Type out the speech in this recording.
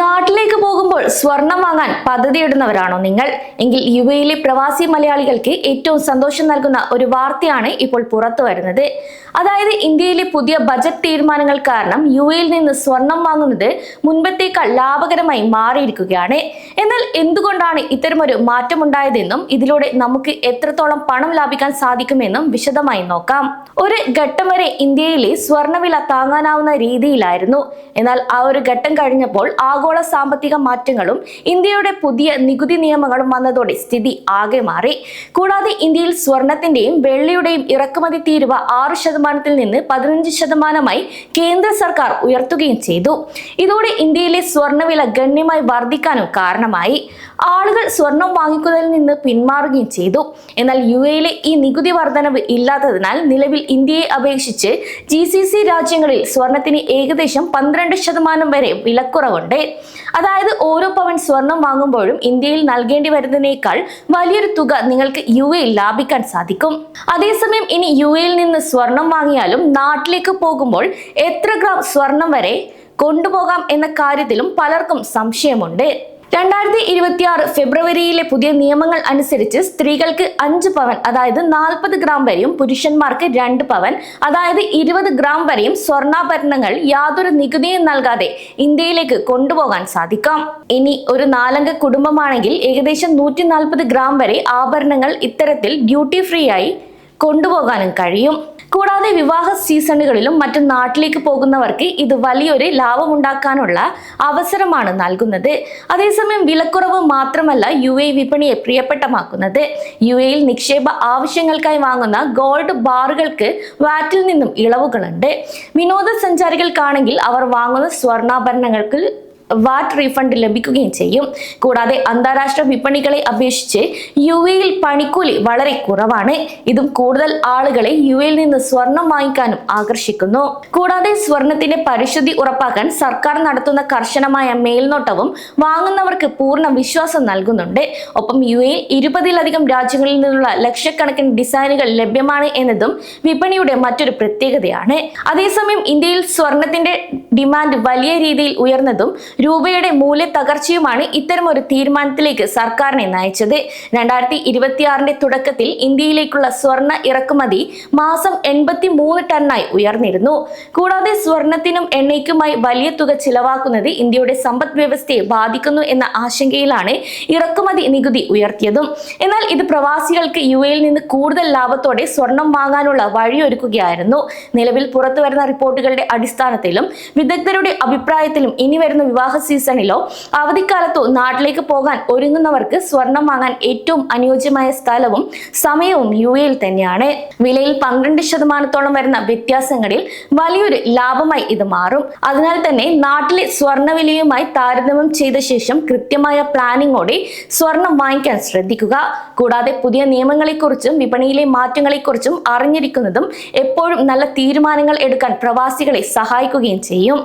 നാട്ടിലേക്ക് പോകുമ്പോൾ സ്വർണം വാങ്ങാൻ പദ്ധതിയിടുന്നവരാണോ നിങ്ങൾ? എങ്കിൽ യുഎയിലെ പ്രവാസി മലയാളികൾക്ക് ഏറ്റവും സന്തോഷം നൽകുന്ന ഒരു വാർത്തയാണ് ഇപ്പോൾ പുറത്തു വരുന്നത്. അതായത് ഇന്ത്യയിലെ പുതിയ ബജറ്റ് തീരുമാനങ്ങൾ കാരണം യുഎയിൽ നിന്ന് സ്വർണം വാങ്ങുന്നത് മുൻപത്തേക്കാൾ ലാഭകരമായി മാറിയിരിക്കുകയാണ്. എന്നാൽ എന്തുകൊണ്ടാണ് ഇത്തരമൊരു മാറ്റമുണ്ടായതെന്നും ഇതിലൂടെ നമുക്ക് എത്രത്തോളം പണം ലാഭിക്കാൻ സാധിക്കുമെന്നും വിശദമായി നോക്കാം. ഒരു ഘട്ടം വരെ ഇന്ത്യയിലെ സ്വർണ്ണവില താങ്ങാനാവുന്ന രീതിയിലായിരുന്നു. എന്നാൽ ആ ഒരു ഘട്ടം കഴിഞ്ഞപ്പോൾ ആഗോള സാമ്പത്തിക മാറ്റങ്ങളും ഇന്ത്യയുടെ പുതിയ നികുതി നിയമങ്ങളും വന്നതോടെ സ്ഥിതി ആകെ മാറി. കൂടാതെ ഇന്ത്യയിൽ സ്വർണത്തിന്റെയും വെള്ളിയുടെയും ഇറക്കുമതി തീരുവ 6% നിന്ന് 15% കേന്ദ്ര സർക്കാർ ഉയർത്തുകയും ചെയ്തു. ഇതോടെ ഇന്ത്യയിലെ സ്വർണ്ണവില ഗണ്യമായി വർദ്ധിക്കാനും കാരണമായി. ആളുകൾ സ്വർണം വാങ്ങിക്കുന്നതിൽ നിന്ന് പിന്മാറുകയും ചെയ്തു. എന്നാൽ യുഎയിലെ ഈ നികുതി വർധനവ് ഇല്ലാത്തതിനാൽ നിലവിൽ ഇന്ത്യയെ അപേക്ഷിച്ച് GCC രാജ്യങ്ങളിൽ സ്വർണത്തിന് ഏകദേശം 12% വരെ വിലക്കുറവുണ്ട്. അതായത് ഓരോ പവൻ സ്വർണം വാങ്ങുമ്പോഴും ഇന്ത്യയിൽ നൽകേണ്ടി വരുന്നതിനേക്കാൾ വലിയൊരു തുക നിങ്ങൾക്ക് യുഎയിൽ ലാഭിക്കാൻ സാധിക്കും. അതേസമയം ഇനി യുഎയിൽ നിന്ന് സ്വർണം വാങ്ങിയാലും നാട്ടിലേക്ക് പോകുമ്പോൾ എത്ര ഗ്രാം സ്വർണം വരെ കൊണ്ടുപോകാം എന്ന കാര്യത്തിലും പലർക്കും സംശയമുണ്ട്. 2026 ഫെബ്രുവരിയിലെ പുതിയ നിയമങ്ങൾ അനുസരിച്ച് സ്ത്രീകൾക്ക് 5 പവൻ അതായത് 40 ഗ്രാം വരെയും പുരുഷന്മാർക്ക് 2 പവൻ അതായത് 20 ഗ്രാം വരെയും സ്വർണ്ണാഭരണങ്ങൾ യാതൊരു നികുതിയും നൽകാതെ ഇന്ത്യയിലേക്ക് കൊണ്ടുപോകാൻ സാധിക്കാം. ഇനി ഒരു 4 അംഗ കുടുംബമാണെങ്കിൽ ഏകദേശം 140 ഗ്രാം വരെ ആഭരണങ്ങൾ ഇത്തരത്തിൽ ഡ്യൂട്ടി ഫ്രീ ആയി കൊണ്ടുപോകാനും കഴിയും. കൂടാതെ വിവാഹ സീസണുകളിലും മറ്റും നാട്ടിലേക്ക് പോകുന്നവർക്ക് ഇത് വലിയൊരു ലാഭമുണ്ടാക്കാനുള്ള അവസരമാണ് നൽകുന്നത്. അതേസമയം വിലക്കുറവ് മാത്രമല്ല യുഎഇ വിപണിയെ പ്രിയപ്പെട്ടമാക്കുന്നത്. യുഎഇയിൽ നിക്ഷേപ ആവശ്യങ്ങൾക്കായി വാങ്ങുന്ന ഗോൾഡ് ബാറുകൾക്ക് വാറ്റിൽ നിന്നും ഇളവുകളുണ്ട്. വിനോദസഞ്ചാരികൾക്കാണെങ്കിൽ അവർ വാങ്ങുന്ന സ്വർണ്ണാഭരണങ്ങൾക്ക് വാറ്റ് റീഫണ്ട് ലഭിക്കുകയും ചെയ്യും. കൂടാതെ അന്താരാഷ്ട്ര വിപണികളെ അപേക്ഷിച്ച് യുഎഇയിൽ പണിക്കൂലി വളരെ കുറവാണ്. ഇതും കൂടുതൽ ആളുകളെ യുഎയിൽ നിന്ന് സ്വർണം വാങ്ങിക്കാനും ആകർഷിക്കുന്നു. കൂടാതെ സ്വർണത്തിന്റെ പരിശുദ്ധി ഉറപ്പാക്കാൻ സർക്കാർ നടത്തുന്ന കർശനമായ മേൽനോട്ടവും വാങ്ങുന്നവർക്ക് പൂർണ്ണ വിശ്വാസം നൽകുന്നുണ്ട്. ഒപ്പം യുഎഇയിൽ 20-ലധികം രാജ്യങ്ങളിൽ നിന്നുള്ള ലക്ഷക്കണക്കിന് ഡിസൈനുകൾ ലഭ്യമാണ് എന്നതും വിപണിയുടെ മറ്റൊരു പ്രത്യേകതയാണ്. അതേസമയം ഇന്ത്യയിൽ സ്വർണത്തിന്റെ ഡിമാൻഡ് വലിയ രീതിയിൽ ഉയർന്നതും രൂപയുടെ മൂല്യ തകർച്ചയുമാണ് ഇത്തരമൊരു തീരുമാനത്തിലേക്ക് സർക്കാരിനെ നയിച്ചത്. 2026 തുടക്കത്തിൽ ഇന്ത്യയിലേക്കുള്ള സ്വർണ്ണ ഇറക്കുമതി മാസം 83 ടണ്ണായി ഉയർന്നിരുന്നു. കൂടാതെ സ്വർണത്തിനും എണ്ണയ്ക്കുമായി വലിയ തുക ചിലവാക്കുന്നത് ഇന്ത്യയുടെ സമ്പദ് വ്യവസ്ഥയെ ബാധിക്കുന്നു എന്ന ആശങ്കയിലാണ് ഇറക്കുമതി നികുതി ഉയർത്തിയതും. എന്നാൽ ഇത് പ്രവാസികൾക്ക് യുഎയിൽ നിന്ന് കൂടുതൽ ലാഭത്തോടെ സ്വർണം വാങ്ങാനുള്ള വഴിയൊരുക്കുകയായിരുന്നു. നിലവിൽ പുറത്തു വരുന്ന റിപ്പോർട്ടുകളുടെ അടിസ്ഥാനത്തിലും വിദഗ്ധരുടെ അഭിപ്രായത്തിലും ഇനി വരുന്ന വിവാഹ സീസണിലോ അവധിക്കാലത്തോ നാട്ടിലേക്ക് പോകാൻ ഒരുങ്ങുന്നവർക്ക് സ്വർണം വാങ്ങാൻ ഏറ്റവും അനുയോജ്യമായ സ്ഥലവും സമയവും യുഎയിൽ തന്നെയാണ്. വിലയിൽ 12% വരുന്ന വ്യത്യാസങ്ങളിൽ വലിയൊരു ലാഭമായി ഇത് മാറും. അതിനാൽ തന്നെ നാട്ടിലെ സ്വർണ്ണവിലയുമായി താരതമ്യം ചെയ്ത ശേഷം കൃത്യമായ പ്ലാനിങ്ങോടെ സ്വർണം വാങ്ങിക്കാൻ ശ്രദ്ധിക്കുക. കൂടാതെ പുതിയ നിയമങ്ങളെക്കുറിച്ചും വിപണിയിലെ മാറ്റങ്ങളെക്കുറിച്ചും അറിഞ്ഞിരിക്കുന്നതും എപ്പോഴും നല്ല തീരുമാനങ്ങൾ എടുക്കാൻ പ്രവാസികളെ സഹായിക്കുകയും ചെയ്യും.